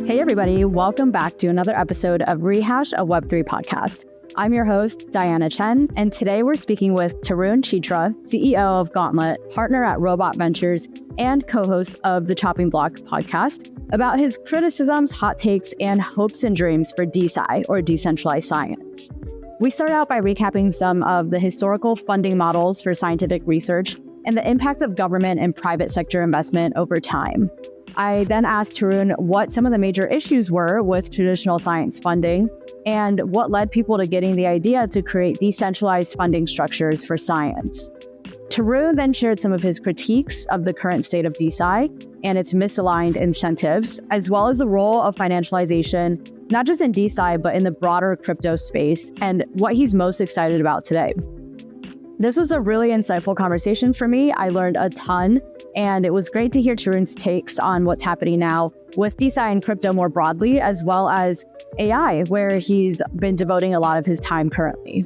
Hey everybody, welcome back to another episode of Rehash, a Web3 podcast. I'm your host, Diana Chen, and today we're speaking with Tarun Chitra, CEO of Gauntlet, partner at Robot Ventures, and co-host of the Chopping Block podcast, about his criticisms, hot takes, and hopes and dreams for DeSci, or decentralized science. We start out by recapping some of the historical funding models for scientific research and the impact of government and private sector investment over time. I then asked Tarun what some of the major issues were with traditional science funding and what led people to getting the idea to create decentralized funding structures for science. Tarun then shared some of his critiques of the current state of DeSci and its misaligned incentives, as well as the role of financialization, not just in DeSci, but in the broader crypto space, and what he's most excited about today. This was a really insightful conversation for me. I learned a ton, and it was great to hear Tarun's takes on what's happening now with DeSci and crypto more broadly, as well as AI, where he's been devoting a lot of his time currently.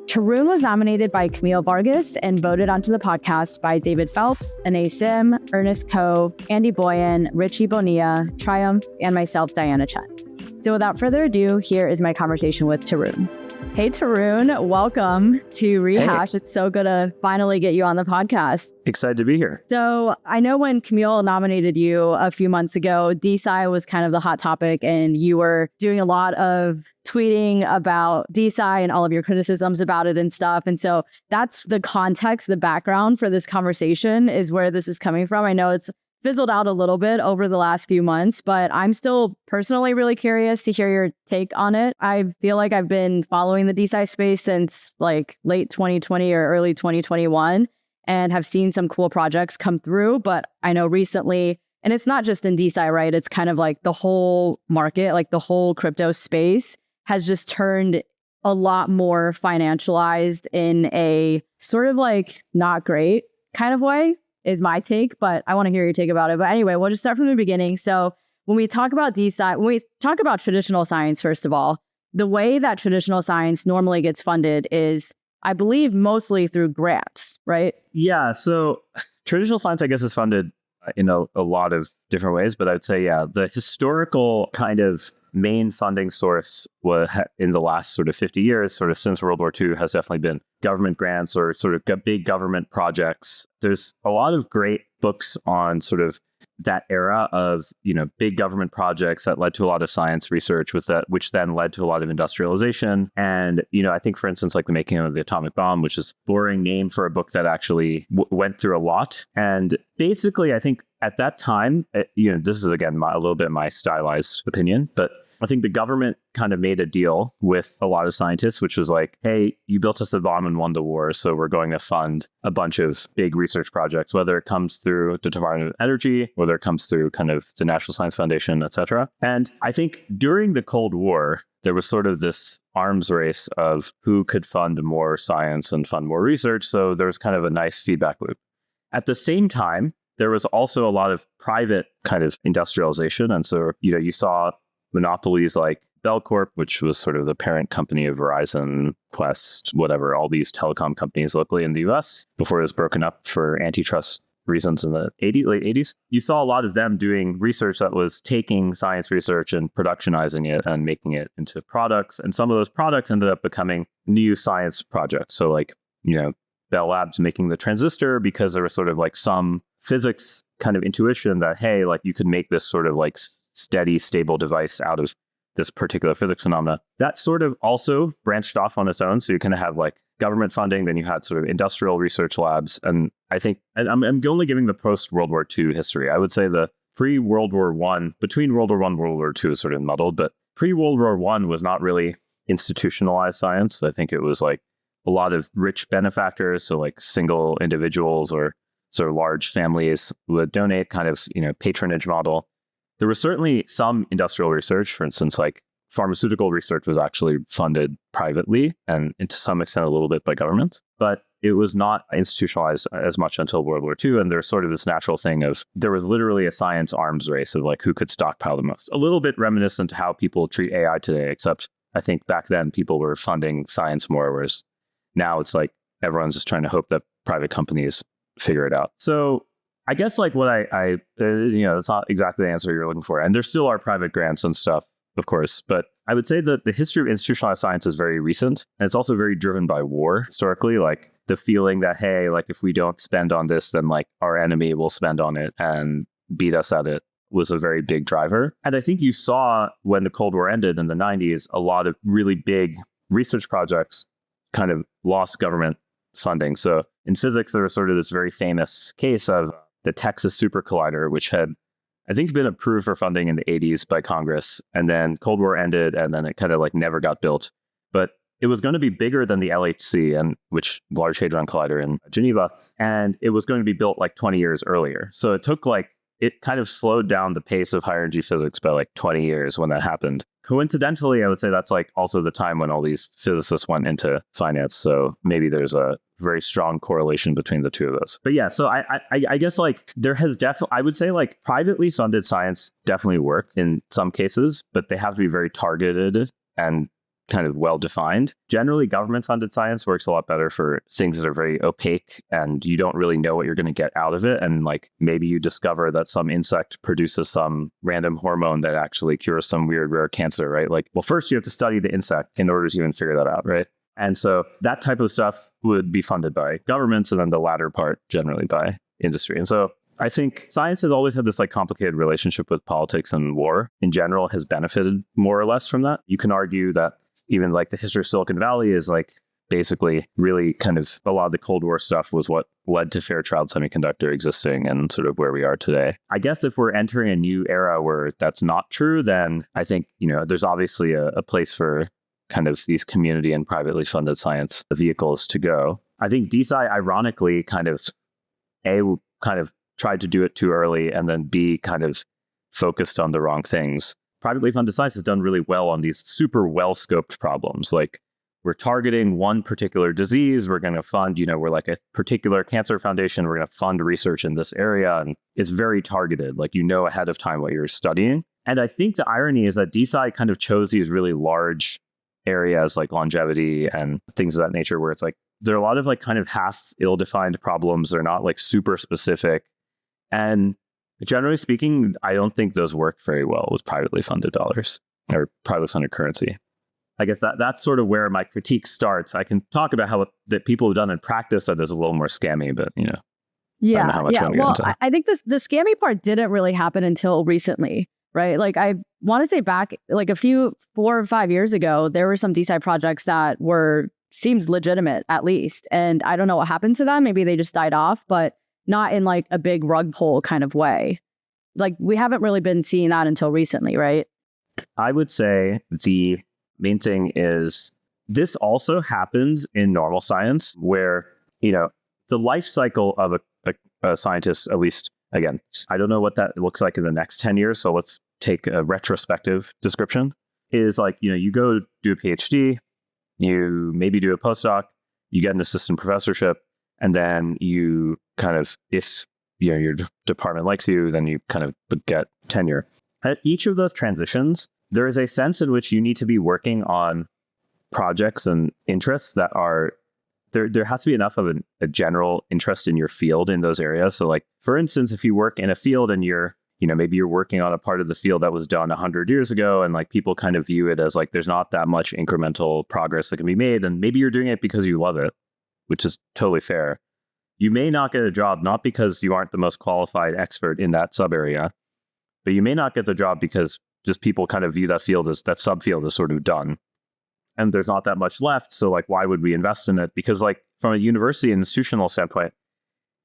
Tarun was nominated by Camille Vargas and voted onto the podcast by David Phelps, Anay Sim, Ernest Coe, Andy Boyan, Richie Bonilla, Triumph, and myself, Diana Chen. So without further ado, here is my conversation with Tarun. Hey, Tarun, welcome to Rehash. Hey. It's so good to finally get you on the podcast. Excited to be here. So I know when Camille nominated you a few months ago, DeSci was kind of the hot topic, and you were doing a lot of tweeting about DeSci and all of your criticisms about it and stuff. And so that's the context, the background for this conversation is where this is coming from. I know it's fizzled out a little bit over the last few months, but I'm still personally really curious to hear your take on it. I feel like I've been following the DeSci space since like late 2020 or early 2021 and have seen some cool projects come through. But I know recently, and it's not just in DeSci, right? It's kind of like the whole market, like the whole crypto space has just turned a lot more financialized in a sort of like not great kind of way. Is my take, but I want to hear your take about it. But anyway, we'll just start from the beginning. So when we talk about DeSci, when we talk about traditional science, first of all, the way that traditional science normally gets funded is, I believe, mostly through grants, right? Yeah. So traditional science, I guess, is funded in a lot of different ways. But I'd say, yeah, the historical kind of main funding source in the last sort of 50 years, sort of since World War II, has definitely been government grants or sort of big government projects. There's a lot of great books on sort of that era of, big government projects that led to a lot of science research which then led to a lot of industrialization. And, I think, for instance, like The Making of the Atomic Bomb, which is a boring name for a book that actually went through a lot. And basically, I think at that time, this is, again, a little bit my stylized opinion, but I think the government kind of made a deal with a lot of scientists, which was like, hey, you built us a bomb and won the war, so we're going to fund a bunch of big research projects, whether it comes through the Department of Energy, whether it comes through kind of the National Science Foundation, et cetera. And I think during the Cold War, there was sort of this arms race of who could fund more science and fund more research. So there was kind of a nice feedback loop. At the same time, there was also a lot of private kind of industrialization. And so, you saw monopolies like Bell Corp, which was sort of the parent company of Verizon, Quest, whatever, all these telecom companies locally in the US before it was broken up for antitrust reasons in the late 80s. You saw a lot of them doing research that was taking science research and productionizing it and making it into products. And some of those products ended up becoming new science projects. So like, Bell Labs making the transistor because there was sort of like some physics kind of intuition that, hey, like you could make this sort of like steady, stable device out of this particular physics phenomena. That sort of also branched off on its own. So you kind of have like government funding, then you had sort of industrial research labs. And I think, and I'm only giving the post-World War II history. I would say the pre-World War I, between World War I and World War II is sort of muddled, but pre-World War I was not really institutionalized science. I think it was like a lot of rich benefactors, so like single individuals or sort of large families would donate, kind of, patronage model. There was certainly some industrial research. For instance, like pharmaceutical research was actually funded privately and to some extent a little bit by government, but it was not institutionalized as much until World War II. And there's sort of this natural thing of there was literally a science arms race of like who could stockpile the most. A little bit reminiscent to how people treat AI today, except I think back then people were funding science more, whereas now it's like everyone's just trying to hope that private companies figure it out. So I guess like what it's not exactly the answer you're looking for. And there still are private grants and stuff, of course. But I would say that the history of institutionalized science is very recent. And it's also very driven by war historically, like the feeling that, hey, like if we don't spend on this, then like our enemy will spend on it and beat us at it was a very big driver. And I think you saw when the Cold War ended in the 90s, a lot of really big research projects kind of lost government funding. So in physics, there was sort of this very famous case of the Texas Super Collider, which had, I think, been approved for funding in the 80s by Congress. And then Cold War ended, and then it kind of like never got built. But it was going to be bigger than the LHC, and which Large Hadron Collider in Geneva. And it was going to be built like 20 years earlier. So it took like, it kind of slowed down the pace of higher energy physics by like 20 years when that happened. Coincidentally, I would say that's like also the time when all these physicists went into finance. So maybe there's a very strong correlation between the two of those. But yeah, so I guess like there has definitely, I would say like privately funded science definitely work in some cases, but they have to be very targeted and kind of well-defined. Generally, government-funded science works a lot better for things that are very opaque and you don't really know what you're going to get out of it. And like maybe you discover that some insect produces some random hormone that actually cures some weird rare cancer, right? Like, well, first you have to study the insect in order to even figure that out, right? And so that type of stuff would be funded by governments, and then the latter part generally by industry. And so I think science has always had this like complicated relationship with politics, and war in general has benefited more or less from that. You can argue that even like the history of Silicon Valley is like basically really kind of a lot of the Cold War stuff was what led to Fairchild Semiconductor existing and sort of where we are today. I guess if we're entering a new era where that's not true, then I think, there's obviously a place for kind of these community and privately funded science vehicles to go. I think DeSci ironically kind of tried to do it too early, and then B kind of focused on the wrong things. Privately funded science has done really well on these super well-scoped problems. Like we're targeting one particular disease. We're going to fund, we're like a particular cancer foundation. We're going to fund research in this area. And it's very targeted. Like, ahead of time what you're studying. And I think the irony is that DeSci kind of chose these really large areas like longevity and things of that nature, where it's like, there are a lot of like kind of half ill-defined problems. They're not like super specific. And generally speaking, I don't think those work very well with privately funded dollars or privately funded currency. I guess that's sort of where my critique starts. I can talk about how that people have done in practice that is a little more scammy, but I don't know how much I'm well, I think the scammy part didn't really happen until recently, right? Like I want to say back like 4 or 5 years ago, there were some DeSci projects that seemed legitimate at least. And I don't know what happened to them. Maybe they just died off, but not in like a big rug pull kind of way. Like we haven't really been seeing that until recently, right? I would say the main thing is this also happens in normal science where, the life cycle of a scientist, at least, again, I don't know what that looks like in the next 10 years. So let's take a retrospective description, is like, you go do a PhD, you maybe do a postdoc, you get an assistant professorship, and then you kind of, if your department likes you, then you kind of get tenure. At each of those transitions, there is a sense in which you need to be working on projects and interests that are, there has to be enough of a general interest in your field in those areas. So like, for instance, if you work in a field and maybe you're working on a part of the field that was done 100 years ago, and like people kind of view it as like, there's not that much incremental progress that can be made. And maybe you're doing it because you love it, which is totally fair. You may not get a job, not because you aren't the most qualified expert in that sub area, but you may not get the job because just people kind of view that subfield as sort of done. And there's not that much left. So like, why would we invest in it? Because like from a university institutional standpoint,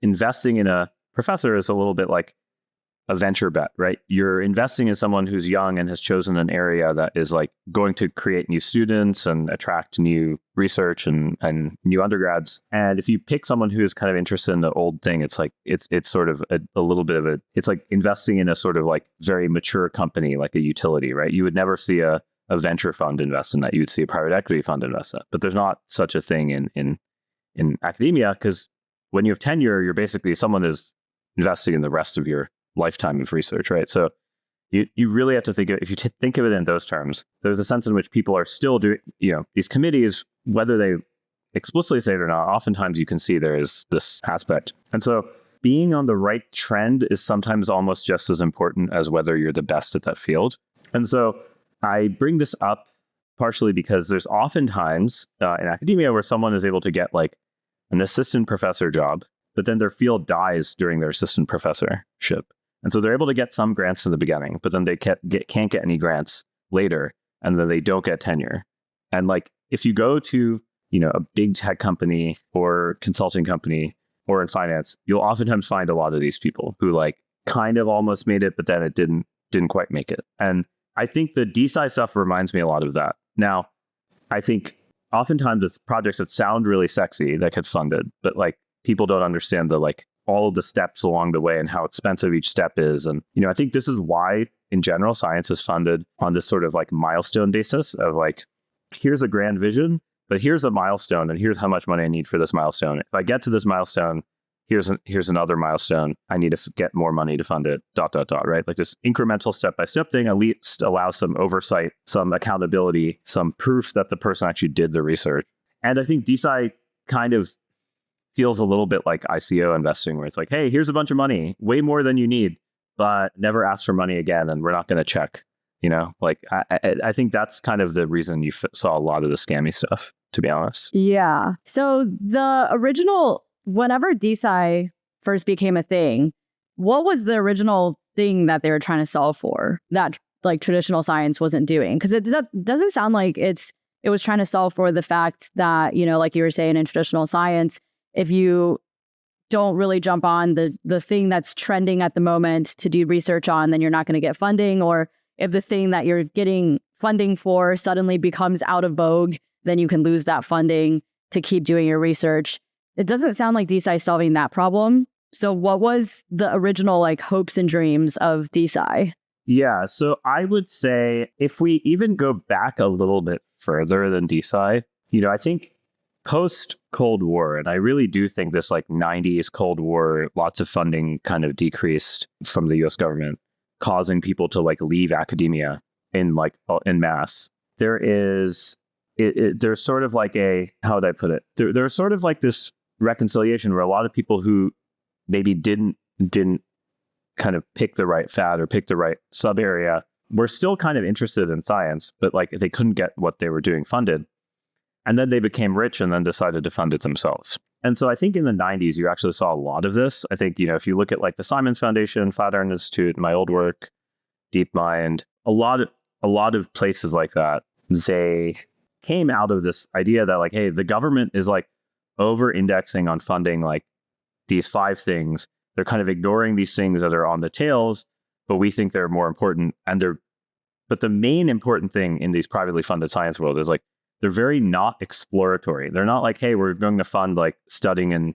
investing in a professor is a little bit like a venture bet, right? You're investing in someone who's young and has chosen an area that is like going to create new students and attract new research and new undergrads. And if you pick someone who is kind of interested in the old thing, it's like, it's sort of a little bit of it's like investing in a sort of like very mature company, like a utility, right? You would never see a venture fund invest in that. You would see a private equity fund invest in that. But there's not such a thing in academia, because when you have tenure, you're basically, someone is investing in the rest of your lifetime of research, right? So you really have to think of, if you think of it in those terms, there's a sense in which people are still doing, these committees, whether they explicitly say it or not, oftentimes you can see there is this aspect. And so being on the right trend is sometimes almost just as important as whether you're the best at that field. And so I bring this up partially because there's oftentimes in academia where someone is able to get like an assistant professor job, but then their field dies during their assistant professorship. And so they're able to get some grants in the beginning, but then they can't get any grants later, and then they don't get tenure. And like, if you go to, a big tech company or consulting company or in finance, you'll oftentimes find a lot of these people who like kind of almost made it, but then it didn't quite make it. And I think the DeSci stuff reminds me a lot of that. Now, I think oftentimes it's projects that sound really sexy that get funded, but like people don't understand the like all of the steps along the way and how expensive each step is. And, I think this is why in general science is funded on this sort of like milestone basis of like, here's a grand vision, but here's a milestone and here's how much money I need for this milestone. If I get to this milestone, here's another milestone. I need to get more money to fund it, ... right? Like this incremental step-by-step thing at least allows some oversight, some accountability, some proof that the person actually did the research. And I think DeSci kind of feels a little bit like ICO investing, where it's like, hey, here's a bunch of money, way more than you need, but never ask for money again, and we're not going to check. Like I think that's kind of the reason you saw a lot of the scammy stuff, to be honest. Yeah. So the original, whenever DeSci first became a thing, what was the original thing that they were trying to solve for that like traditional science wasn't doing? Because it doesn't sound like it was trying to solve for the fact that, like you were saying in traditional science, if you don't really jump on the thing that's trending at the moment to do research on, then you're not going to get funding. Or if the thing that you're getting funding for suddenly becomes out of vogue, then you can lose that funding to keep doing your research. It doesn't sound like DeSci is solving that problem. So what was the original like hopes and dreams of DeSci? Yeah, so I would say if we even go back a little bit further than DeSci, I think post Cold War, and I really do think this like 90s Cold War, lots of funding kind of decreased from the US government, causing people to like leave academia in mass. There's sort of like how would I put it? There's sort of like this reconciliation where a lot of people who maybe didn't kind of pick the right fad or pick the right sub area were still kind of interested in science, but like they couldn't get what they were doing funded. And then they became rich and then decided to fund it themselves. And so I think in the 90s, you actually saw a lot of this. I think, if you look at like the Simons Foundation, Flatiron Institute, my old work, DeepMind, a lot of places like that, they came out of this idea that like, hey, the government is like over indexing on funding like these 5 things. They're kind of ignoring these things that are on the tails, but we think they're more important. But the main important thing in these privately funded science world is like, they're very not exploratory. They're not like, hey, we're going to fund like studying in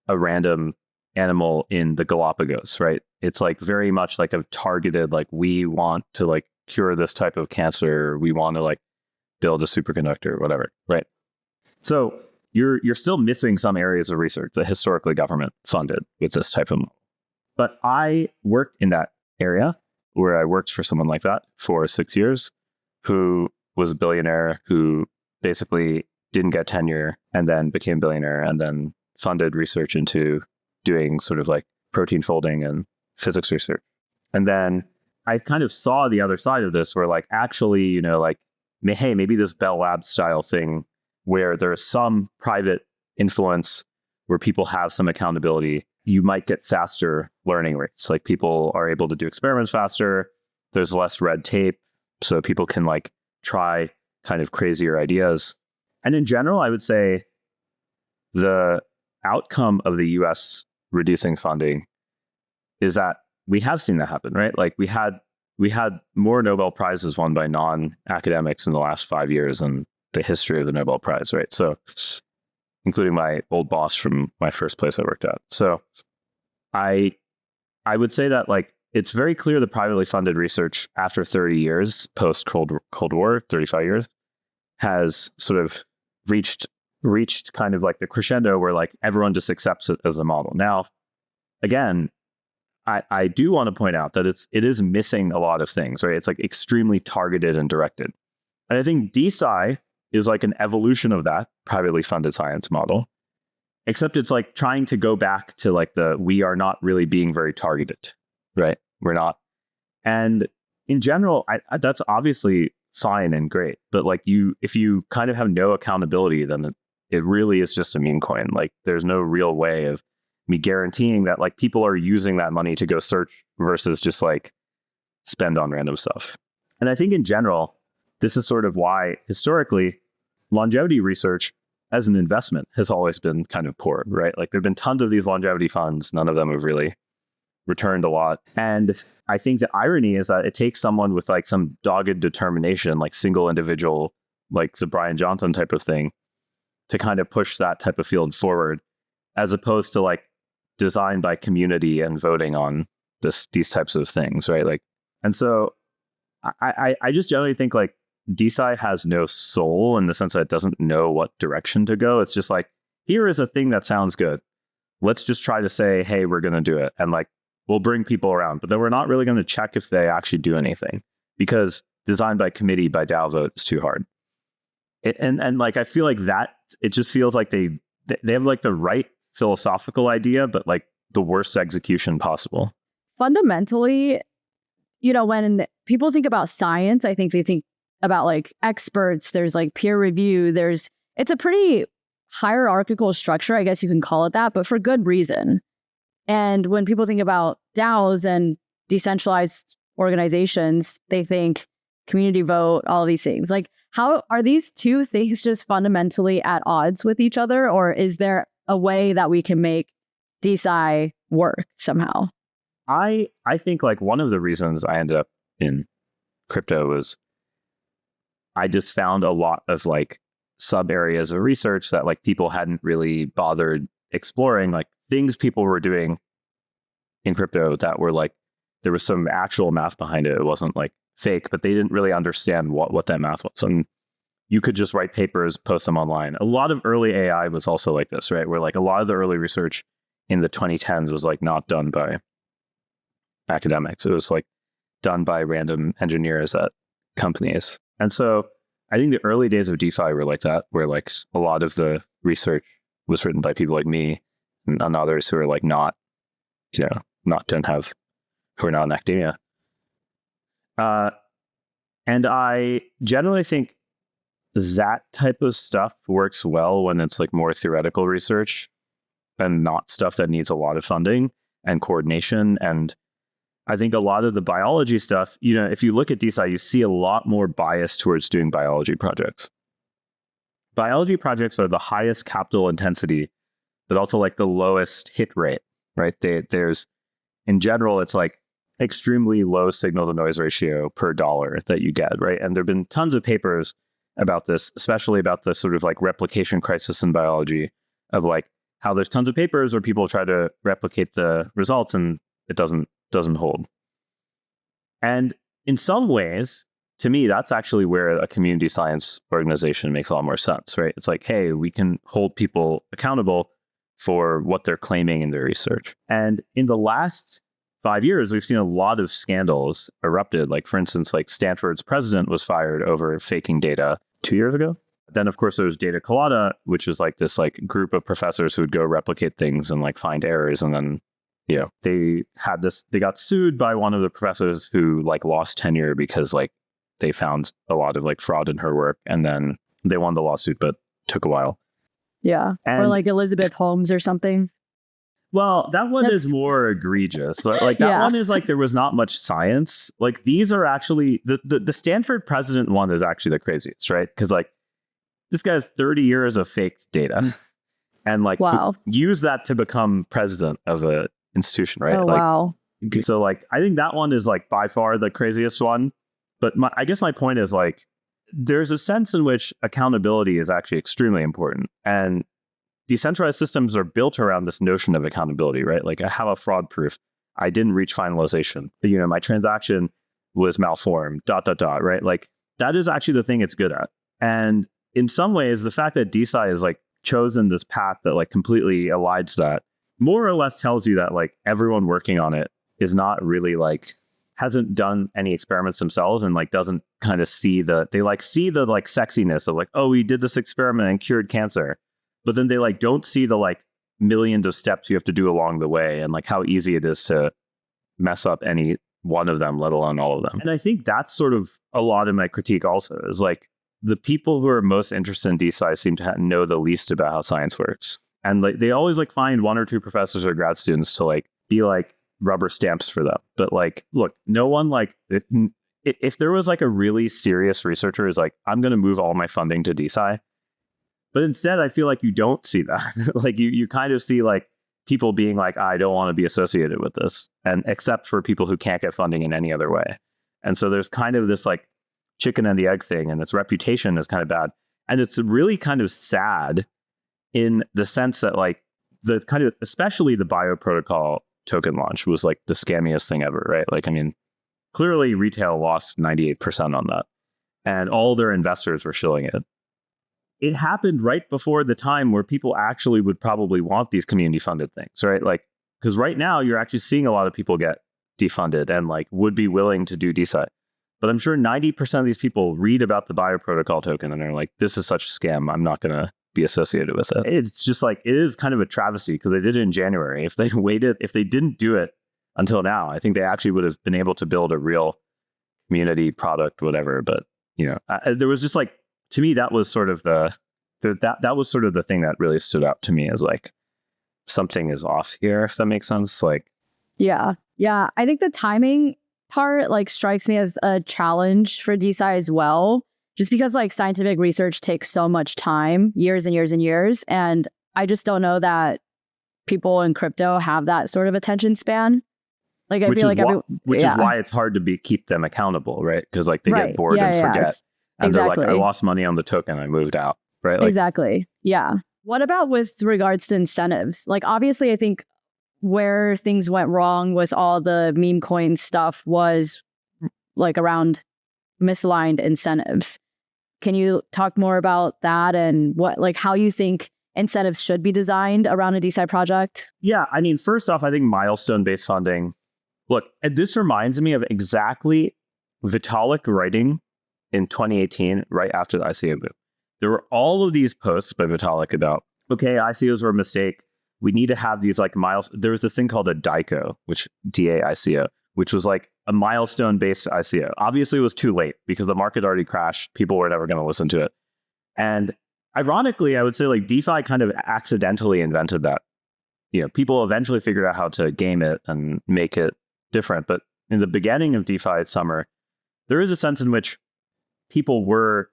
a random animal in the Galapagos, right? It's like very much like a targeted, like we want to like cure this type of cancer. We want to like build a superconductor or whatever, right? So you're still missing some areas of research that historically government funded with this type of model. But I worked in that area where I worked for someone like that for 6 years, who was a billionaire, who basically didn't get tenure and then became billionaire and then funded research into doing sort of like protein folding and physics research. And then I kind of saw the other side of this where like, actually, like, hey, maybe this Bell Labs style thing where there's some private influence where people have some accountability, you might get faster learning rates. Like people are able to do experiments faster. There's less red tape. So people can like try kind of crazier ideas. And in general, I would say the outcome of the US reducing funding is that we have seen that happen, right? Like we had more Nobel Prizes won by non-academics in the last 5 years than the history of the Nobel Prize, right? So including my old boss from my first place I worked at. So I would say that like it's very clear the privately funded research after 30 years post Cold War, 35 years, has sort of reached kind of like the crescendo where like everyone just accepts it as a model. Now, again, I do want to point out that it is missing a lot of things, right? It's like extremely targeted and directed. And I think DeSci is like an evolution of that privately funded science model. except it's like trying to go back to like we are not really being very targeted, right? We're not. And in general, that's obviously fine and great. But like if you kind of have no accountability, then it really is just a meme coin. Like there's no real way of me guaranteeing that like people are using that money to go search versus just like spend on random stuff. And I think in general, this is sort of why historically longevity research as an investment has always been kind of poor, right? Like there've been tons of these longevity funds. None of them have really returned a lot. And I think the irony is that it takes someone with like some dogged determination, like single individual, like the Brian Johnson type of thing, to kind of push that type of field forward, as opposed to like designed by community and voting on these types of things, right? Like, and so I just generally think like DeSci has no soul in the sense that it doesn't know what direction to go. It's just like, here is a thing that sounds good. Let's just try to say, hey, we're going to do it. And like, we'll bring people around, but then we're not really going to check if they actually do anything, because designed by committee by DAO vote is too hard. And like, I feel like that it just feels like they have like the right philosophical idea, but like the worst execution possible. Fundamentally, when people think about science, I think they think about like experts. There's like peer review. It's a pretty hierarchical structure, I guess you can call it that, but for good reason. And when people think about DAOs and decentralized organizations, they think community vote, all these things. Like, how are these two things just fundamentally at odds with each other? Or is there a way that we can make DeSci work somehow? I think like one of the reasons I ended up in crypto was I just found a lot of like sub areas of research that like people hadn't really bothered exploring, like things people were doing in crypto that were like, there was some actual math behind it. It wasn't like fake, but they didn't really understand what that math was. And you could just write papers, post them online. A lot of early AI was also like this, right? Where like a lot of the early research in the 2010s was like not done by academics. It was like done by random engineers at companies. And so I think the early days of DeFi were like that, where like a lot of the research was written by people like me and others who are like not, who are not in academia. And I generally think that type of stuff works well when it's like more theoretical research and not stuff that needs a lot of funding and coordination. And I think a lot of the biology stuff, if you look at DeSci, you see a lot more bias towards doing biology projects. Biology projects are the highest capital intensity, but also like the lowest hit rate, right? There's, in general, it's like extremely low signal to noise ratio per dollar that you get, right? And there've been tons of papers about this, especially about the sort of like replication crisis in biology, of like how there's tons of papers where people try to replicate the results and it doesn't hold. And in some ways, to me, that's actually where a community science organization makes a lot more sense, right? It's like, hey, we can hold people accountable for what they're claiming in their research. And in the last 5 years, we've seen a lot of scandals erupted. Like, for instance, like Stanford's president was fired over faking data 2 years ago. Then, of course, there was Data Colada, which is like this like group of professors who would go replicate things and like find errors. And then, they got sued by one of the professors who like lost tenure because like they found a lot of like fraud in her work. And then they won the lawsuit, but took a while. Yeah. Or like Elizabeth Holmes or something. Well, that one is more egregious. Like that one is like there was not much science. Like these are actually the Stanford president one is actually the craziest, right? Because like this guy has 30 years of fake data and like use that to become president of a institution, right? Oh, like, wow. So like I think that one is like by far the craziest one. But I guess my point is like there's a sense in which accountability is actually extremely important. And decentralized systems are built around this notion of accountability, right? Like I have a fraud proof. I didn't reach finalization. My transaction was malformed, ... right? Like that is actually the thing it's good at. And in some ways, the fact that DeSci is like chosen this path that like completely elides that more or less tells you that like everyone working on it is not really like hasn't done any experiments themselves and like doesn't kind of see the like sexiness of like, oh, we did this experiment and cured cancer. But then they like don't see the like millions of steps you have to do along the way, and like how easy it is to mess up any one of them, let alone all of them. And I think that's sort of a lot of my critique also, is like the people who are most interested in DeSci seem to know the least about how science works. And like they always like find one or two professors or grad students to like be like rubber stamps for them. But like, look, no one like if there was like a really serious researcher who's like, I'm going to move all my funding to DeSci. But instead, I feel like you don't see that. Like you kind of see like people being like, I don't want to be associated with this. And except for people who can't get funding in any other way. And so there's kind of this like chicken and the egg thing, and its reputation is kind of bad. And it's really kind of sad in the sense that like the kind of, especially the bioprotocol token launch was like the scammiest thing ever, right? Like, I mean, clearly retail lost 98% on that, and all their investors were shilling it. It happened right before the time where people actually would probably want these community funded things, right? Like, because right now you're actually seeing a lot of people get defunded and like would be willing to do DeSci. But I'm sure 90% of these people read about the bioprotocol token and they're like, this is such a scam, I'm not going to be associated with it. It's just like, it is kind of a travesty because they did it in January. If they waited, if they didn't do it until now, I think they actually would have been able to build a real community product, whatever. But, you know, there was just like, to me, that was sort of that was sort of the thing that really stood out to me as like, something is off here, if that makes sense. Like, yeah. I think the timing part like strikes me as a challenge for DeSci as well, just because like scientific research takes so much time, years and years and years. And I just don't know that people in crypto have that sort of attention span. Like I feel like which is why it's hard to keep them accountable, right? Because like they get bored and forget. And they're like, I lost money on the token, I moved out, right? Like, exactly. Yeah. What about with regards to incentives? Like obviously I think where things went wrong with all the meme coin stuff was like around misaligned incentives. Can you talk more about that and what, like how you think incentives should be designed around a DeSci project? Yeah, I mean, first off, I think milestone-based funding. Look, and this reminds me of exactly Vitalik writing in 2018, right after the ICO boom. There were all of these posts by Vitalik about, okay, ICOs were a mistake. We need to have these like milestones. There was this thing called a DICO, which DAICO, which was like a milestone-based ICO. Obviously, it was too late because the market already crashed. People were never going to listen to it. And ironically, I would say like DeFi kind of accidentally invented that. You know, people eventually figured out how to game it and make it different. But in the beginning of DeFi summer, there is a sense in which people were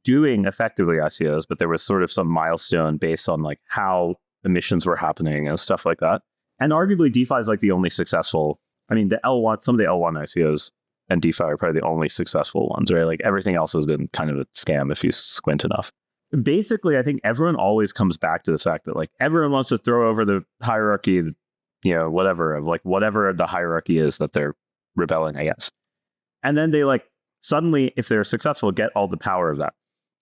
doing effectively ICOs, but there was sort of some milestone based on like how emissions were happening and stuff like that. And arguably DeFi is like the only successful, I mean, some of the L1 ICOs and DeFi are probably the only successful ones, right? Like everything else has been kind of a scam if you squint enough. Basically, I think everyone always comes back to the fact that like everyone wants to throw over the hierarchy, you know, whatever the hierarchy is that they're rebelling against. And then they like suddenly, if they're successful, get all the power of that.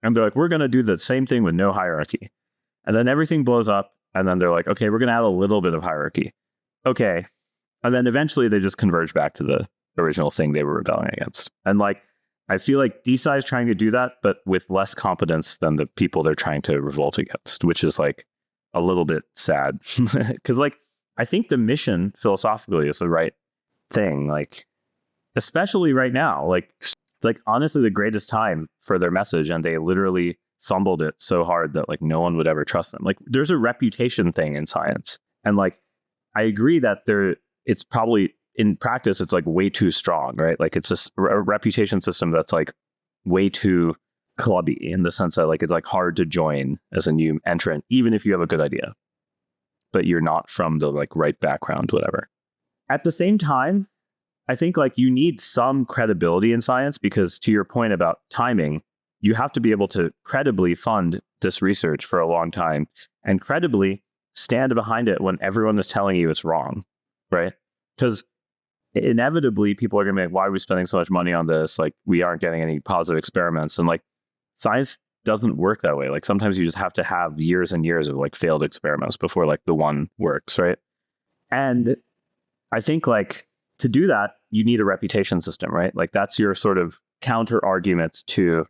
And they're like, we're going to do the same thing with no hierarchy. And then everything blows up. And then they're like, okay, we're going to add a little bit of hierarchy. Okay. And then eventually they just converge back to the original thing they were rebelling against. And like, I feel like DeSci is trying to do that, but with less competence than the people they're trying to revolt against, which is like a little bit sad. Because like, I think the mission philosophically is the right thing. Like, especially right now, like honestly, the greatest time for their message. And they literally fumbled it so hard that like no one would ever trust them. Like there's a reputation thing in science. And like, I agree that it's probably in practice, it's like way too strong, right? Like it's a reputation system that's like way too clubby in the sense that like, it's like hard to join as a new entrant, even if you have a good idea, but you're not from the like right background, whatever. At the same time, I think like you need some credibility in science because to your point about timing, you have to be able to credibly fund this research for a long time and credibly stand behind it when everyone is telling you it's wrong, right? Because inevitably people are going to be like, why are we spending so much money on this? Like we aren't getting any positive experiments. And like science doesn't work that way. Like sometimes you just have to have years and years of like failed experiments before like the one works, right? And I think like to do that, you need a reputation system, right? Like that's your sort of counter argument to,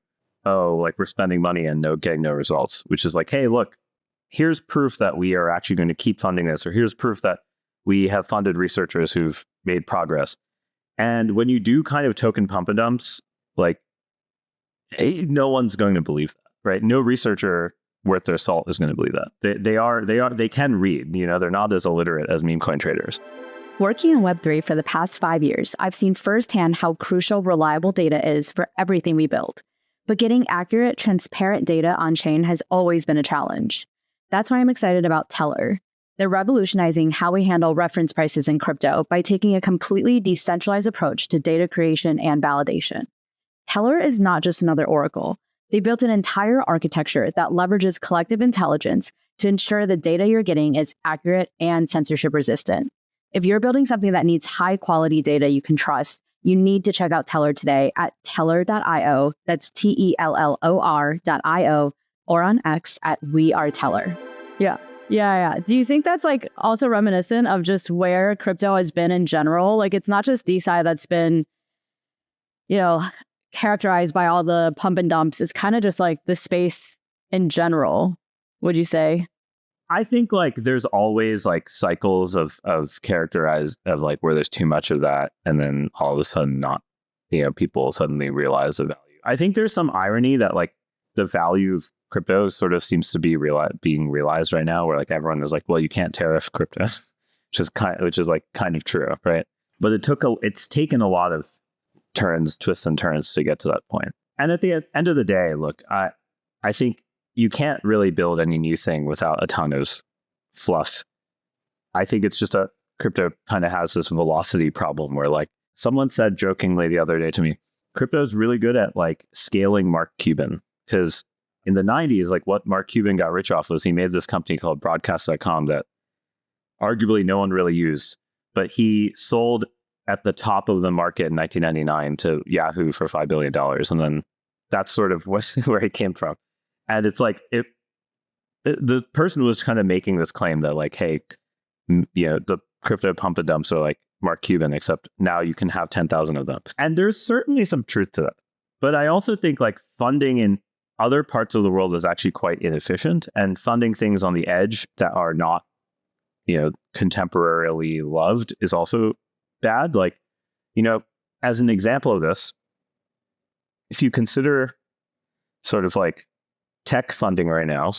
oh, like we're spending money and getting no results, which is like, hey, look, here's proof that we are actually going to keep funding this, or here's proof that we have funded researchers who've made progress. And when you do kind of token pump and dumps, like no one's going to believe that, right? No researcher worth their salt is going to believe that. They can read, they're not as illiterate as meme coin traders. Working in Web3 for the past 5 years, I've seen firsthand how crucial reliable data is for everything we build. But getting accurate, transparent data on-chain has always been a challenge. That's why I'm excited about Teller. They're revolutionizing how we handle reference prices in crypto by taking a completely decentralized approach to data creation and validation. Teller is not just another oracle. They built an entire architecture that leverages collective intelligence to ensure the data you're getting is accurate and censorship resistant. If you're building something that needs high quality data you can trust, you need to check out Teller today at teller.io. That's TELLOR.io, or on X at WeAreTeller. Yeah. Do you think that's like also reminiscent of just where crypto has been in general? Like it's not just DeSci that's been, characterized by all the pump and dumps. It's kind of just like the space in general, would you say? I think like there's always like cycles of characterized of like where there's too much of that, and then all of a sudden not, people suddenly realize the value. I think there's some irony that like the value of crypto sort of seems to be being realized right now, where like everyone is like, well, you can't tariff crypto, which is like kind of true, right? But it's taken a lot of twists and turns to get to that point. And at the end of the day, look, I think you can't really build any new thing without a ton of fluff. I think it's just crypto kind of has this velocity problem where like someone said jokingly the other day to me, crypto is really good at like scaling Mark Cuban, because in the 90s, like what Mark Cuban got rich off was he made this company called broadcast.com that arguably no one really used, but he sold at the top of the market in 1999 to Yahoo for $5 billion. And then that's sort of where he came from. And it's like, the person was kind of making this claim that like, hey, the crypto pump and dumps are like Mark Cuban, except now you can have 10,000 of them. And there's certainly some truth to that. But I also think like funding in other parts of the world is actually quite inefficient, and funding things on the edge that are not, contemporarily loved is also bad. Like, as an example of this, if you consider sort of like tech funding right now,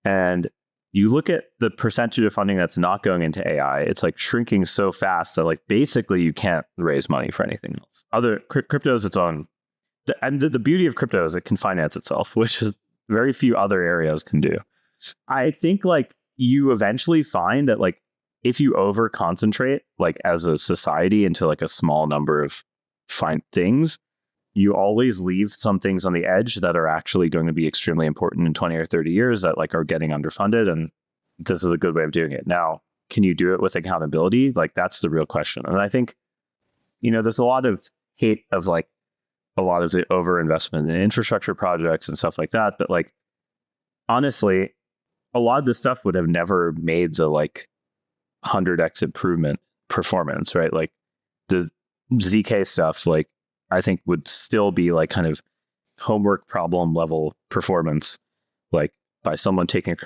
and you look at the percentage of funding that's not going into AI, it's like shrinking so fast that like basically you can't raise money for anything else. Crypto is its own. And the beauty of crypto is it can finance itself, which is very few other areas can do. I think like you eventually find that like if you over concentrate like as a society into like a small number of fine things, you always leave some things on the edge that are actually going to be extremely important in 20 or 30 years that like are getting underfunded. And this is a good way of doing it. Now, can you do it with accountability? Like that's the real question. And I think, there's a lot of hate of like a lot of the overinvestment in infrastructure projects and stuff like that. But like, honestly, a lot of this stuff would have never made the like 100x improvement performance, right? Like the ZK stuff, like I think would still be like kind of homework problem level performance, like by someone taking a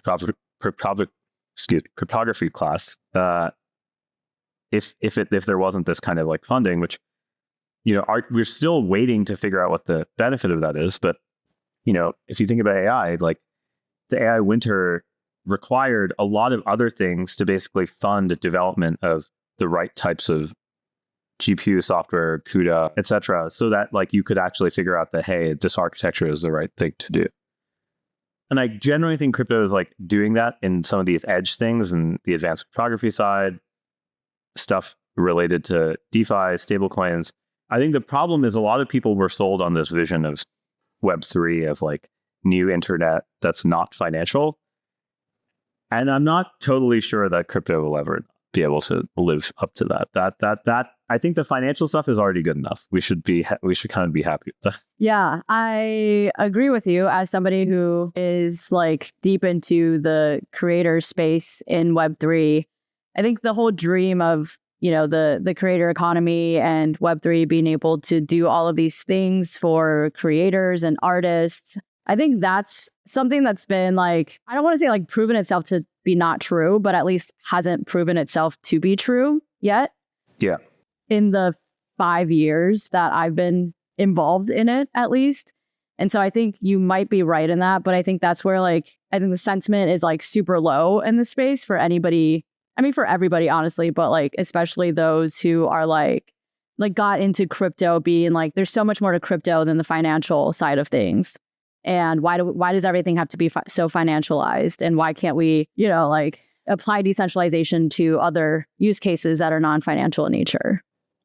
cryptography class. If there wasn't this kind of like funding, which, we're still waiting to figure out what the benefit of that is. But, if you think about AI, like the AI winter required a lot of other things to basically fund development of the right types of GPU software, CUDA, etc., so that like you could actually figure out that, hey, this architecture is the right thing to do. And I generally think crypto is like doing that in some of these edge things and the advanced cryptography side, stuff related to DeFi, stablecoins. I think the problem is a lot of people were sold on this vision of Web3 of like new internet that's not financial. And I'm not totally sure that crypto will ever be able to live up to that. That I think the financial stuff is already good enough. We should kind of be happy with that. Yeah, I agree with you as somebody who is like deep into the creator space in Web3. I think the whole dream of, the creator economy and Web3 being able to do all of these things for creators and artists, I think that's something that's been like, I don't want to say like proven itself to be not true, but at least hasn't proven itself to be true yet. Yeah. In the 5 years that I've been involved in it, at least. And so I think you might be right in that, but I think that's where like, I think the sentiment is like super low in the space for anybody. I mean, for everybody, honestly, but like, especially those who are like got into crypto being like, there's so much more to crypto than the financial side of things. And why does everything have to be so financialized? And why can't we, like apply decentralization to other use cases that are non-financial in nature?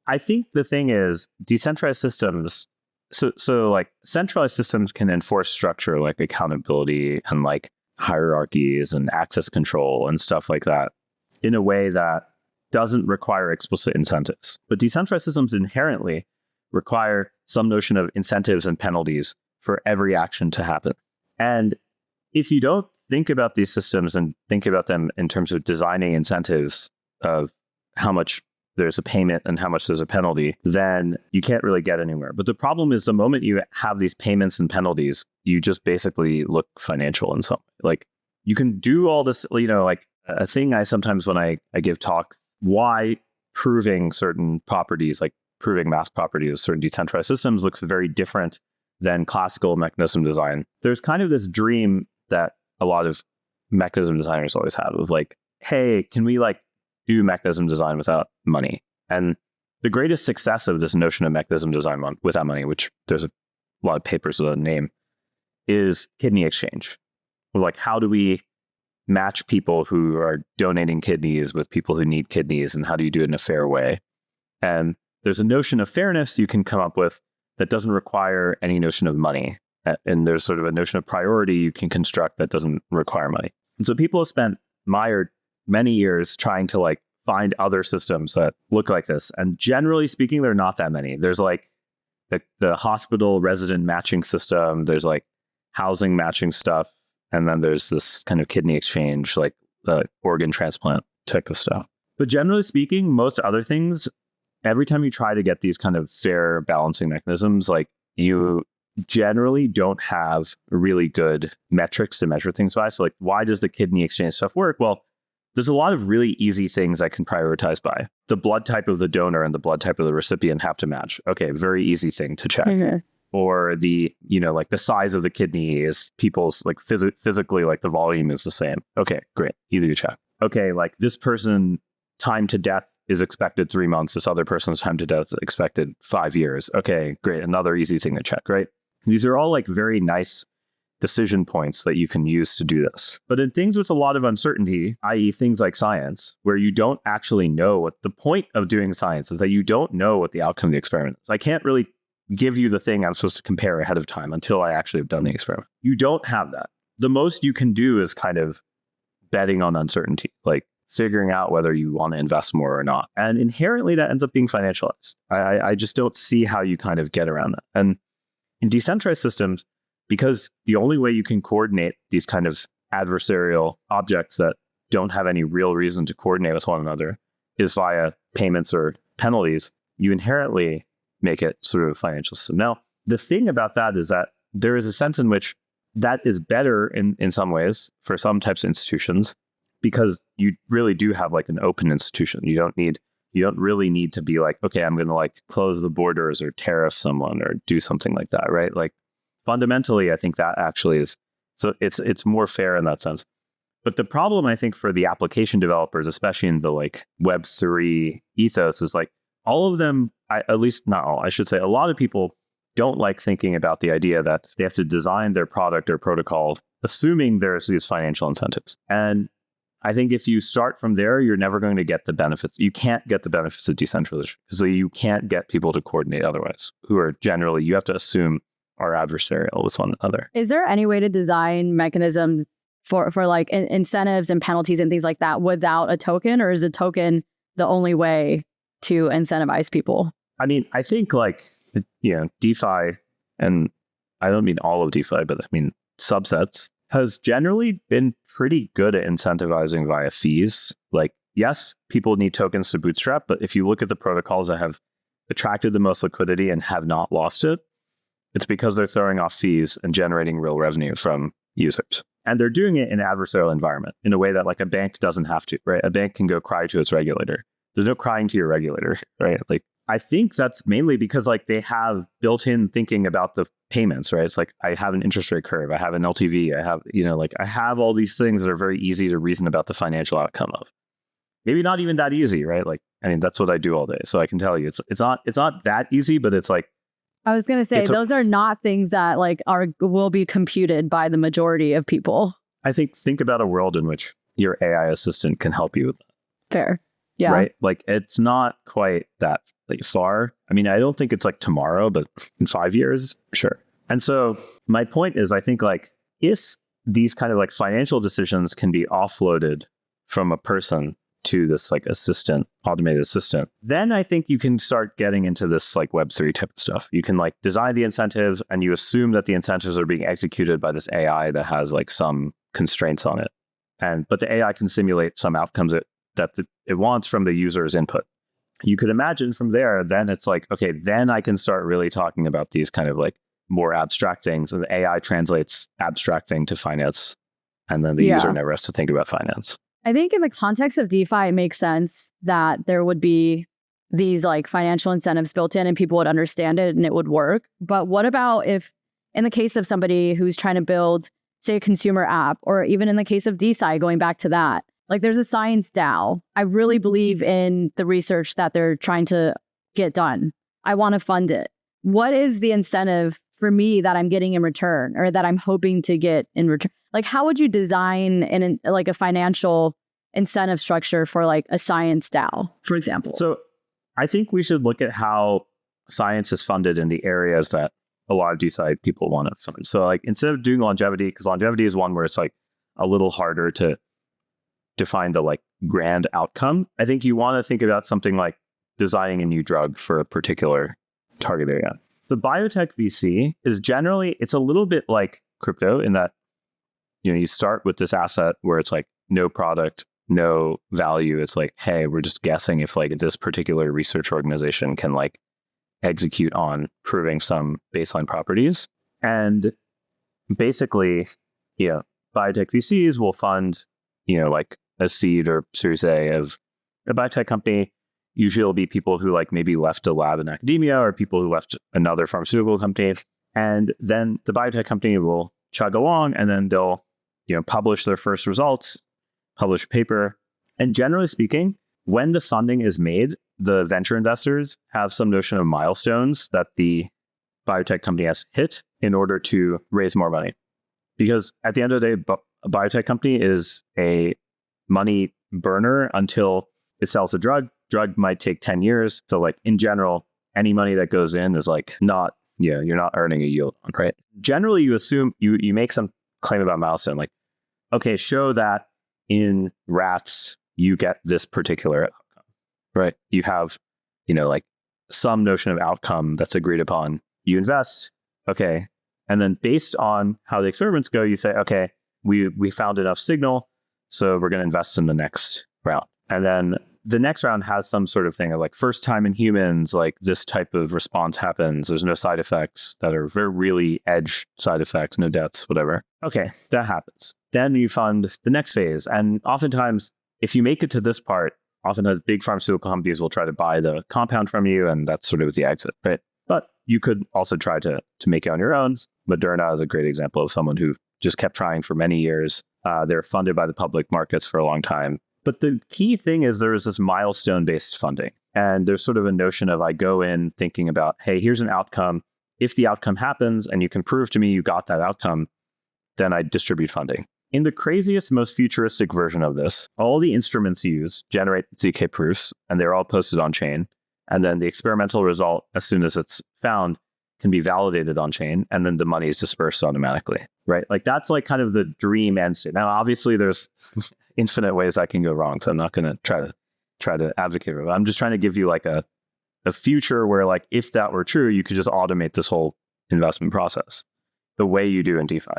I think the thing is decentralized systems. So like centralized systems can enforce structure like accountability and like hierarchies and access control and stuff like that in a way that doesn't require explicit incentives. But decentralized systems inherently require some notion of incentives and penalties for every action to happen. And if you don't think about these systems and think about them in terms of designing incentives of how much there's a payment and how much there's a penalty, then you can't really get anywhere. But the problem is the moment you have these payments and penalties, you just basically look financial in some way. Like you can do all this, like a thing I sometimes when I give talk, why proving certain properties, like proving math properties of certain decentralized systems looks very different than classical mechanism design. There's kind of this dream that a lot of mechanism designers always have of like, hey, can we like do mechanism design without money? And the greatest success of this notion of mechanism design without money, which there's a lot of papers with a name, is kidney exchange. Like, how do we match people who are donating kidneys with people who need kidneys, and how do you do it in a fair way? And there's a notion of fairness you can come up with that doesn't require any notion of money. And there's sort of a notion of priority you can construct that doesn't require money. And so people have spent many years trying to like find other systems that look like this. And generally speaking, there are not that many. There's like the hospital resident matching system. There's like housing matching stuff. And then there's this kind of kidney exchange, like organ transplant type of stuff. But generally speaking, most other things, every time you try to get these kind of fair balancing mechanisms, like you generally don't have really good metrics to measure things by. So like, why does the kidney exchange stuff work? Well, there's a lot of really easy things I can prioritize by. The blood type of the donor and the blood type of the recipient have to match. Okay, very easy thing to check. Mm-hmm. Or the, like the size of the kidney is people's like physically, like the volume is the same. Okay, great. Either you check. Okay, like this person time to death is expected 3 months. This other person's time to death expected 5 years. Okay, great. Another easy thing to check, right? These are all like very nice decision points that you can use to do this. But in things with a lot of uncertainty, i.e. things like science, where you don't actually know what the point of doing science is, that you don't know what the outcome of the experiment is. I can't really give you the thing I'm supposed to compare ahead of time until I actually have done the experiment. You don't have that. The most you can do is kind of betting on uncertainty, like figuring out whether you want to invest more or not. And inherently that ends up being financialized. I just don't see how you kind of get around that. And in decentralized systems, because the only way you can coordinate these kind of adversarial objects that don't have any real reason to coordinate with one another is via payments or penalties, you inherently make it sort of a financial system. Now, the thing about that is that there is a sense in which that is better in some ways for some types of institutions, because you really do have like an open institution. You don't really need to be like, okay, I'm going to like close the borders or tariff someone or do something like that, right? Like fundamentally, I think that actually is, so it's more fair in that sense. But the problem, I think, for the application developers, especially in the like Web3 ethos, is like all of them, at least not all, I should say, a lot of people don't like thinking about the idea that they have to design their product or protocol assuming there's these financial incentives. And I think if you start from there, you're never going to get the benefits. You can't get the benefits of decentralization. So you can't get people to coordinate otherwise, who are generally, you have to assume, are adversarial with one another. Is there any way to design mechanisms for like incentives and penalties and things like that without a token? Or is a token the only way to incentivize people? I mean, I think like, DeFi, and I don't mean all of DeFi, but I mean subsets, has generally been pretty good at incentivizing via fees. Like, yes, people need tokens to bootstrap, but if you look at the protocols that have attracted the most liquidity and have not lost it, It's because they're throwing off fees and generating real revenue from users. And they're doing it in an adversarial environment in a way that like a bank doesn't have to, right? A bank can go cry to its regulator. There's no crying to your regulator, right? Like, I think that's mainly because like they have built-in thinking about the payments, right? It's like, I have an interest rate curve, I have an LTV, I have, like I have all these things that are very easy to reason about the financial outcome of. Maybe not even that easy, right? Like, I mean, that's what I do all day. So I can tell you it's not that easy, but it's like, I was going to say, those are not things that like will be computed by the majority of people. I think about a world in which your AI assistant can help you with that. Fair. Yeah. Right? Like, it's not quite that like far. I mean, I don't think it's like tomorrow, but in 5 years, sure. And so my point is, I think like if these kind of like financial decisions can be offloaded from a person to this like assistant, automated assistant, then I think you can start getting into this like Web3 type of stuff. You can like design the incentives and you assume that the incentives are being executed by this AI that has like some constraints on it. But the AI can simulate some outcomes that it wants from the user's input. You could imagine from there, then it's like, okay, then I can start really talking about these kind of like more abstract things. And the AI translates abstract thing to finance. And then the user never has to think about finance. I think in the context of DeFi, it makes sense that there would be these like financial incentives built in and people would understand it and it would work. But what about if in the case of somebody who's trying to build, say, a consumer app, or even in the case of DeSci, going back to that, like there's a science DAO. I really believe in the research that they're trying to get done. I want to fund it. What is the incentive for me that I'm getting in return, or that I'm hoping to get in return? Like, how would you design like a financial incentive structure for like a science DAO, for example? So I think we should look at how science is funded in the areas that a lot of DeSci people want to fund. So like, instead of doing longevity, because longevity is one where it's like a little harder to define the like grand outcome, I think you want to think about something like designing a new drug for a particular target area. The biotech VC is generally, it's a little bit like crypto in that, you start with this asset where it's like no product, no value. It's like, hey, we're just guessing if like this particular research organization can like execute on proving some baseline properties. And basically, biotech VCs will fund, like a seed or Series A of a biotech company. Usually it'll be people who like maybe left a lab in academia or people who left another pharmaceutical company. And then the biotech company will chug along and then they'll, publish their first results, publish a paper. And generally speaking, when the funding is made, the venture investors have some notion of milestones that the biotech company has hit in order to raise more money. Because at the end of the day, a biotech company is a money burner until it sells a drug. Drug might take 10 years. So like in general, any money that goes in is like not, you're not earning a yield on, right? Generally, you assume you make some claim about milestone, like, okay, show that in rats, you get this particular outcome, right? You have, like some notion of outcome that's agreed upon. You invest, okay. And then based on how the experiments go, you say, okay, we found enough signal, so we're going to invest in the next round. And then the next round has some sort of thing of like first time in humans, like this type of response happens. There's no side effects that are very really edge side effects, no deaths, whatever. Okay, that happens. Then you fund the next phase. And oftentimes, if you make it to this part, often big pharmaceutical companies will try to buy the compound from you, and that's sort of the exit, right? But you could also try to make it on your own. Moderna is a great example of someone who just kept trying for many years. They're funded by the public markets for a long time. But the key thing is there is this milestone-based funding. And there's sort of a notion of I go in thinking about, hey, here's an outcome. If the outcome happens and you can prove to me you got that outcome, then I distribute funding. In the craziest, most futuristic version of this, all the instruments used generate ZK proofs, and they're all posted on chain. And then the experimental result, as soon as it's found, can be validated on chain, and then the money is dispersed automatically, right? Like that's like kind of the dream end state. Now, obviously, there's infinite ways that can go wrong, so I'm not going to try to advocate for it. I'm just trying to give you like a future where, like, if that were true, you could just automate this whole investment process the way you do in DeFi.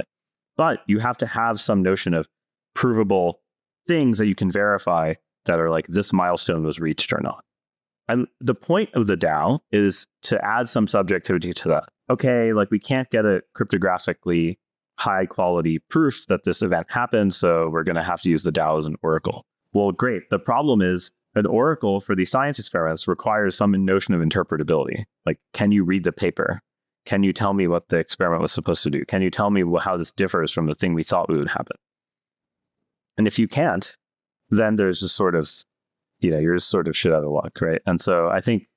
But you have to have some notion of provable things that you can verify that are like this milestone was reached or not. And the point of the DAO is to add some subjectivity to that. okay, like we can't get a cryptographically high quality proof that this event happened, so we're going to have to use the DAO as an oracle. Well, great. The problem is an oracle for these science experiments requires some notion of interpretability. Like, can you read the paper? Can you tell me what the experiment was supposed to do? Can you tell me how this differs from the thing we thought would happen? And if you can't, then there's just sort of, you're just sort of shit out of luck, right? And so I think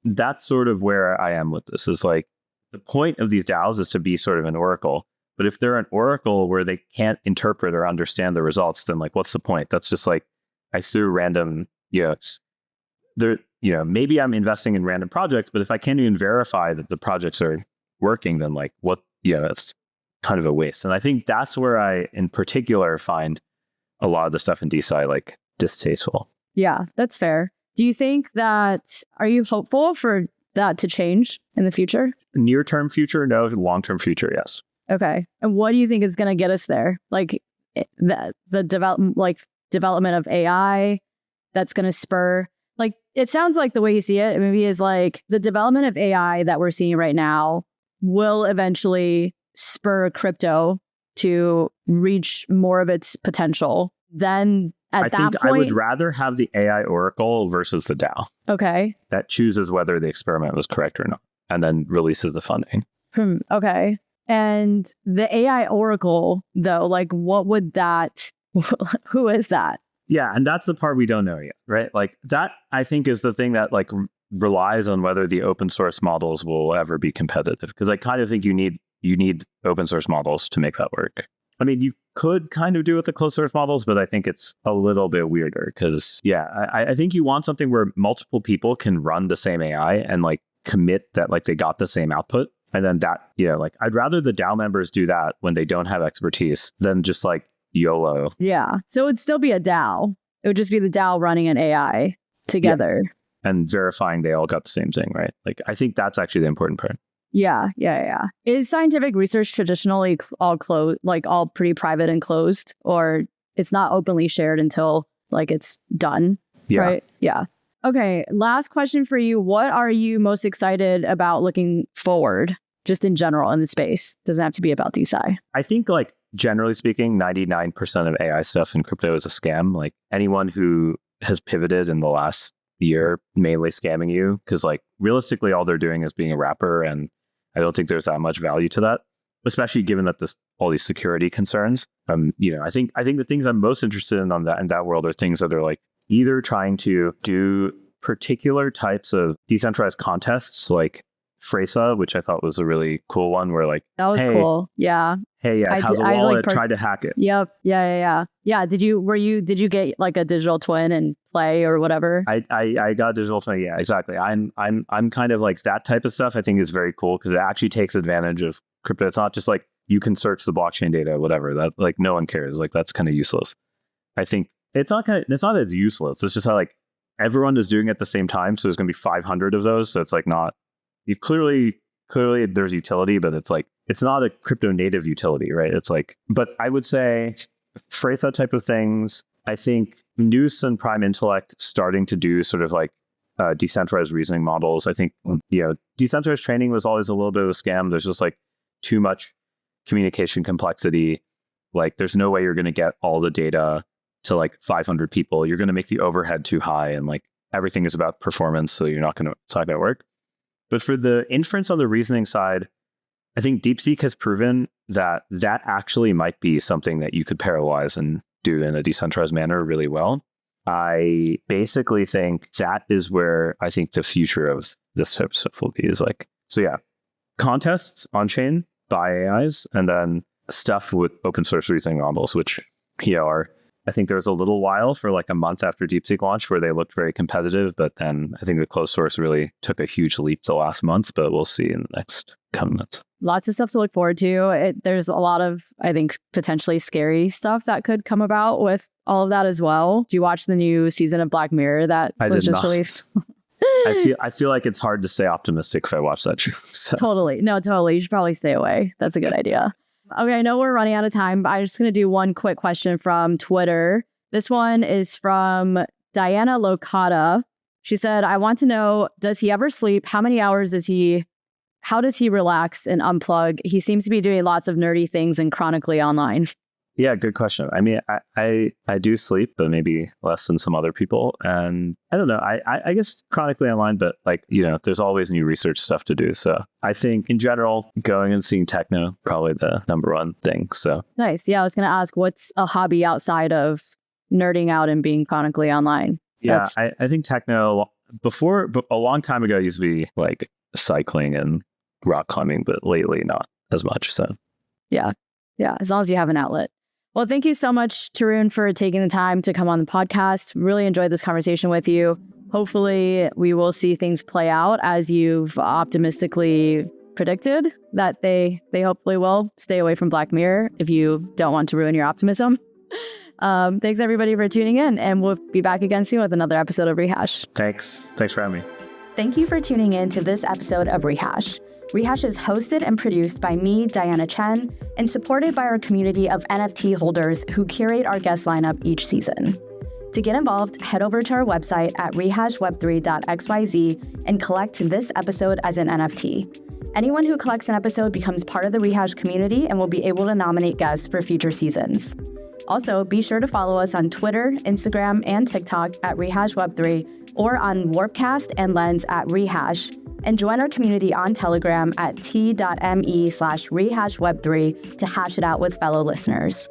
that's sort of where I am with this, is like, the point of these DAOs is to be sort of an oracle. But if they're an oracle where they can't interpret or understand the results, then like, what's the point? That's just like, I threw random, maybe I'm investing in random projects, but if I can't even verify that the projects are working, then like it's kind of a waste. And I think that's where I, in particular, find a lot of the stuff in DeSci like distasteful. Yeah, that's fair. Do you think are you hopeful for that to change in the future? Near-term future, no. Long-term future, yes. Okay. And what do you think is going to get us there? Like the development of AI that's going to spur, like, it sounds like the way you see it maybe is like the development of AI that we're seeing right now will eventually spur crypto to reach more of its potential. Then at that point, I would rather have the AI oracle versus the DAO. Okay. That chooses whether the experiment was correct or not, and then releases the funding. Okay. And the AI oracle, though, like, what would that, who is that? Yeah. And that's the part we don't know yet, right? Like, that, I think, is the thing that like relies on whether the open source models will ever be competitive. Because I kind of think you need open source models to make that work. I mean, you could kind of do it with the closed source models, but I think it's a little bit weirder because, I think you want something where multiple people can run the same AI and like commit that like they got the same output. And then that, like, I'd rather the DAO members do that when they don't have expertise than just like YOLO. Yeah. So it would still be a DAO. It would just be the DAO running an AI together. Yeah. And verifying they all got the same thing, right? Like, I think that's actually the important part. Yeah. Is scientific research traditionally all closed, like all pretty private and closed, or it's not openly shared until like it's done? Yeah. Right? Yeah. Okay. Last question for you. What are you most excited about looking forward, just in general in the space? Doesn't have to be about DeSci. I think, like, generally speaking, 99% of AI stuff in crypto is a scam. Like, anyone who has pivoted in the last year, mainly scamming you, because like realistically, all they're doing is being a wrapper, and I don't think there's that much value to that, especially given that all these security concerns. I think the things I'm most interested in that world are things that are like either trying to do particular types of decentralized contests, like Fresa, which I thought was a really cool one, where like, that was cool. Yeah. Hey, it has a wallet, tried to hack it. Yep. Yeah. Did you get like a digital twin and play or whatever? I got a digital twin. Yeah, exactly. I'm kind of like that type of stuff. I think is very cool because it actually takes advantage of crypto. It's not just like you can search the blockchain data, whatever. That like no one cares. Like that's kind of useless. I think it's not that it's useless. It's just how like everyone is doing it at the same time. So there's going to be 500 of those. So it's like not, you clearly there's utility, but it's like, it's not a crypto native utility, right? It's like, but I would say Fresa type of things, I think Noose and Prime Intellect starting to do sort of like decentralized reasoning models. I think, decentralized training was always a little bit of a scam. There's just like too much communication complexity. Like there's no way you're going to get all the data to like 500 people. You're going to make the overhead too high, and like everything is about performance. So it's not going to work. But for the inference on the reasoning side, I think DeepSeek has proven that actually might be something that you could parallelize and do in a decentralized manner really well. I basically think that is where I think the future of this type of stuff will be, is like, so yeah, contests on chain by AIs, and then stuff with open source reasoning models, which are, I think there was a little while for like a month after DeepSeek launched where they looked very competitive, but then I think the closed source really took a huge leap the last month, but we'll see in the next coming months. Lots of stuff to look forward to. There's a lot of, I think, potentially scary stuff that could come about with all of that as well. Do you watch the new season of Black Mirror that was just released? I feel like it's hard to stay optimistic if I watch that show. So. Totally. No, totally. You should probably stay away. That's a good idea. Okay, I know we're running out of time, but I'm just going to do one quick question from Twitter. This one is from Diana Locata. She said, I want to know, does he ever sleep? How many hours does he how does he relax and unplug? He seems to be doing lots of nerdy things and chronically online. Yeah, good question. I mean, I do sleep, but maybe less than some other people. And I don't know, I guess chronically online, but like, there's always new research stuff to do. So I think in general, going and seeing techno, probably the number one thing. So nice. Yeah, I was going to ask, what's a hobby outside of nerding out and being chronically online? Yeah, I think techno but a long time ago used to be like cycling and rock climbing, but lately not as much. So yeah, as long as you have an outlet. Well, thank you so much, Tarun, for taking the time to come on the podcast. Really enjoyed this conversation with you. Hopefully, we will see things play out as you've optimistically predicted that they hopefully will. Stay away from Black Mirror if you don't want to ruin your optimism. Thanks, everybody, for tuning in, and we'll be back again soon with another episode of Rehash. Thanks for having me. Thank you for tuning in to this episode of Rehash. Rehash is hosted and produced by me, Diana Chen, and supported by our community of NFT holders who curate our guest lineup each season. To get involved, head over to our website at rehashweb3.xyz and collect this episode as an NFT. Anyone who collects an episode becomes part of the Rehash community and will be able to nominate guests for future seasons. Also, be sure to follow us on Twitter, Instagram, and TikTok at RehashWeb3 or on Warpcast and Lens at Rehash, and join our community on Telegram at t.me/rehashweb3 to hash it out with fellow listeners.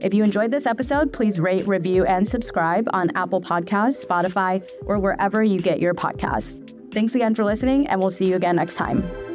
If you enjoyed this episode, please rate, review, and subscribe on Apple Podcasts, Spotify, or wherever you get your podcasts. Thanks again for listening, and we'll see you again next time.